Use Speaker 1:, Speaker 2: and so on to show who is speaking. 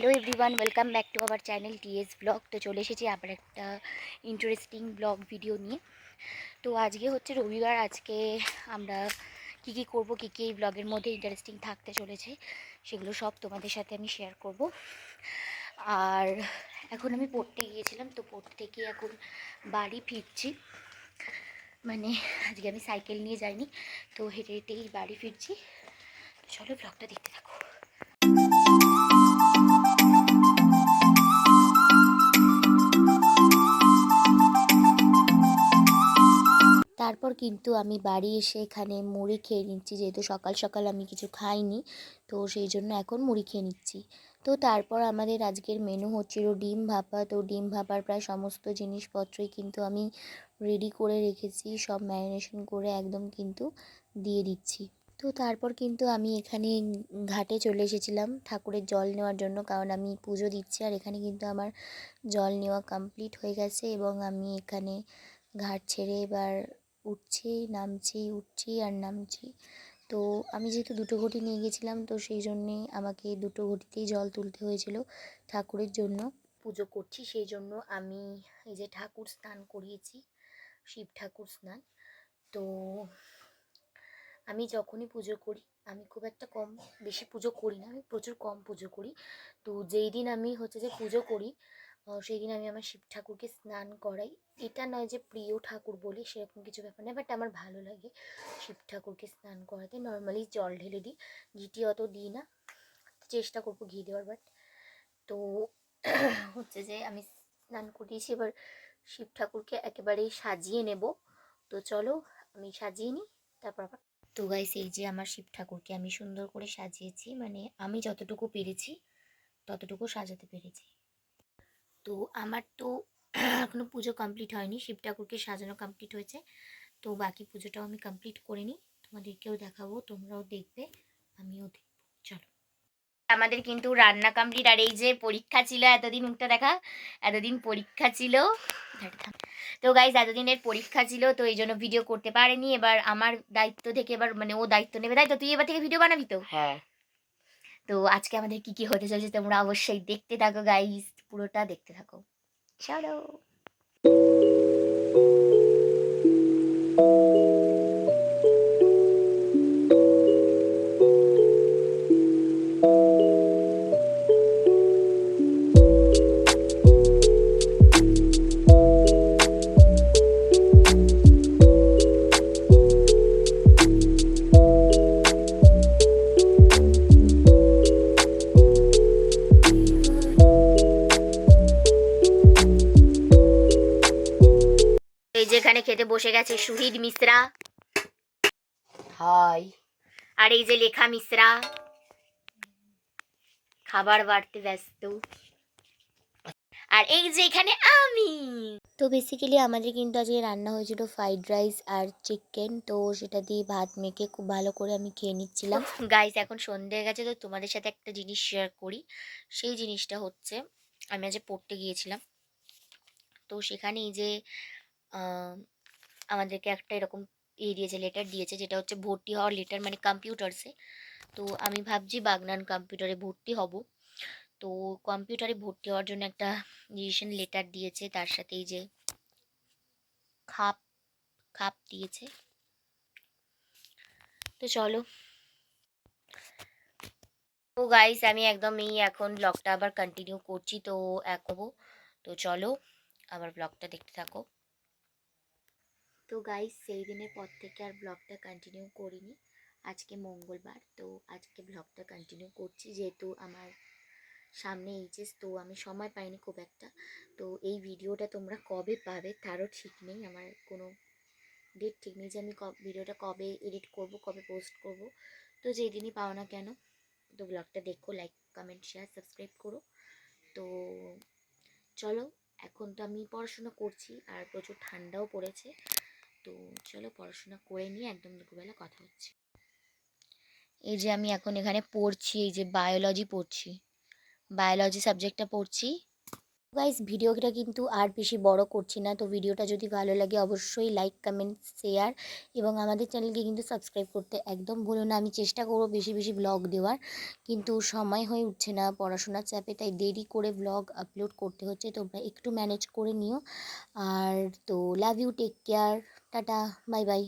Speaker 1: Hello everyone, welcome back to our channel TS blog. তো চলে এসেছি আবার একটা ইন্টারেস্টিং ব্লগ ভিডিও নিয়ে। তো আজকে হচ্ছে রবিবার। আজকে আমরা কী করবো, কী এই ব্লগের মধ্যে ইন্টারেস্টিং থাকতে চলেছে, সেগুলো সব তোমাদের সাথে আমি শেয়ার করব। আর এখন আমি পড়তে গিয়েছিলাম, তো পড়তে থেকে এখন বাড়ি ফিরছি। মানে আজকে আমি সাইকেল নিয়ে যাইনি, তো হেঁটে হেঁটেই বাড়ি ফিরছি। চলো ব্লগটা দেখতে থাকো। তারপর কিন্তু আমি বাড়ি এসে এখানে মুড়ি খেয়ে নিচ্ছি, যেহেতু সকাল সকাল আমি কিছু খাইনি, তো সেই জন্য এখন মুড়ি খেয়ে নিচ্ছি। তো তারপর আমাদের আজকের মেনু হচ্ছিল ডিম ভাপা। তো ডিম ভাপার প্রায় সমস্ত জিনিসপত্রই কিন্তু আমি রেডি করে রেখেছি, সব ম্যারিনেশন করে একদম কিন্তু দিয়ে দিচ্ছি। তো তারপর কিন্তু আমি এখানে ঘাটে চলে এসেছিলাম ঠাকুরের জল নেওয়ার জন্য, কারণ আমি পুজো দিচ্ছি। আর এখানে কিন্তু আমার জল নেওয়া কমপ্লিট হয়ে গেছে এবং আমি এখানে ঘাট ছেড়ে এবার উঠছি, নামছি, উঠছি আর নামছি। তো আমি যেহেতু দুটো ঘটি নিয়ে গেছিলাম, তো সেই জন্যে আমাকে দুটো ঘটিতেই জল তুলতে হয়েছিল ঠাকুরের জন্য। পুজো করছি সেই জন্য আমি এই যে ঠাকুর স্নান করিয়েছি, শিব ঠাকুর স্নান। তো আমি যখনই পুজো করি, আমি খুব একটা বেশি পুজো করি না, আমি প্রচুর কম পুজো করি। তো যেই দিন আমি হচ্ছে যে পুজো করি, সেই দিন আমি আমার শিব ঠাকুরকে স্নান করাই। এটা নয় যে প্রিয় ঠাকুর বলে, সেরকম কিছু ব্যাপার নেই, বাট আমার ভালো লাগে শিব ঠাকুরকে স্নান করাতে। নর্মালি জল ঢেলে দিই, ঘিটি অত দিই না, চেষ্টা করবো ঘি দেওয়ার। বাট তো হচ্ছে যে আমি স্নান করিয়েছি, এবার শিব ঠাকুরকে একেবারেই সাজিয়ে নেব। তো চলো আমি সাজিয়ে নিই, তারপর আবার। তো গাইস, এই যে আমার শিব ঠাকুরকে আমি সুন্দর করে সাজিয়েছি, মানে আমি যতটুকু পেরেছি ততটুকু সাজাতে পেরেছি। তো আমার তো এখনো পুজো কমপ্লিট হয়নি, শিব ঠাকুরকে সাজানো কমপ্লিট হয়েছে। তো বাকি পুজোটাও আমি কমপ্লিট করে নিই, তোমাদেরকেও দেখাবো, তোমরাও দেখবে, আমিও দেখবো। চলো। আমাদের কিন্তু রান্না কমপ্লিট। আর এই যে পরীক্ষা ছিল এতদিন, মুখটা দেখা, এতদিন পরীক্ষা ছিল। তো গাইজ এতদিনের পরীক্ষা ছিল, তো এই জন্য ভিডিও করতে পারেনি। এবার আমার দায়িত্ব থেকে এবার মানে ও দায়িত্ব নেবে, তাই তো? তুই এবার থেকে ভিডিও বানাবি তো? হ্যাঁ। তো আজকে আমাদের কি হতে চলেছে তোমরা অবশ্যই দেখতে থাকো গাইজ, পুরোটা দেখতে থাকো। চলো। এই যেখানে খেতে বসে গেছে সুহিদ মিশ্রা, হাই। আর এই যে লেখা মিশ্রা খাবার বাড়তে ব্যস্ত। আর এই যে এখানে আমি। তো বেসিক্যালি আমাদের কিন্তু আজকে রান্না হয়েছিল ফ্রাইড রাইস আর চিকেন। তো সেটা দিয়ে ভাত মেখে খুব ভালো করে আমি খেয়ে নিচ্ছিলাম। গাইস এখন সন্ধে হয়ে গেছে, তো তোমাদের সাথে একটা জিনিস শেয়ার করি। সেই জিনিসটা হচ্ছে, আমি আজ পড়তে গিয়েছিলাম, তো সেখানে এই যে আমাদেরকে একটা এরকম দিয়েছে, লেটার দিয়েছে, যেটা হচ্ছে ভর্তি হওয়ার লেটার, মানে কম্পিউটার্সে। তো আমি ভাবছি বাগনান কম্পিউটারে ভর্তি হব। তো কম্পিউটারে ভর্তি হওয়ার জন্য একটা ডিসিশন লেটার দিয়েছে, তার সাথে এই যে খাপ খাপ দিয়েছে। তো চলো। তো গাইস আমি একদম এখন ব্লগটা আবার কন্টিনিউ করছি, তো তো চলো আবার ব্লগটা দেখতে থাকো। তো গাইস সেই দিনের পর থেকে আর ব্লগটা কন্টিনিউ করিনি। আজকে মঙ্গলবার, তো আজকে ব্লগটা কন্টিনিউ করছি, যেহেতু আমার সামনে এইচএস, তো আমি সময় পাইনি খুব একটা। তো এই ভিডিওটা তোমরা কবে পাবে তারও ঠিক নেই, আমার কোনো ডেট ঠিক নেই যে আমি ভিডিওটা কবে এডিট করব, কবে পোস্ট করব। তো যেই দিনই পাও না কেন, তো ব্লগটা দেখো, লাইক কমেন্ট শেয়ার সাবস্ক্রাইব করো। তো চলো, এখন তো আমি পড়াশোনা করছি আর প্রচুর ঠান্ডাও পড়েছে। তো চলো পড়াশোনা করে নিয়ে একদম দুপুরবেলা কথা হচ্ছে। এই যে আমি এখন এখানে পড়ছি, এই যে বায়োলজি পড়ছি, বায়োলজি সাবজেক্টটা পড়ছি। গাইস ভিডিওটা কিন্তু আর বেশি বড় করছি না, তো ভিডিওটা যদি ভালো লাগে অবশ্যই লাইক কমেন্ট শেয়ার এবং আমাদের চ্যানেলকে কিন্তু সাবস্ক্রাইব করতে একদম ভুলো না। আমি চেষ্টা করব বেশি বেশি ব্লগ দেওয়ার, কিন্তু সময় হয়ে উঠছে না পড়াশোনার চাপে, তাই দেরি করে ব্লগ আপলোড করতে হচ্ছে। তোমরা একটু ম্যানেজ করে নিও। আর তো love you, take care, tata, bye by.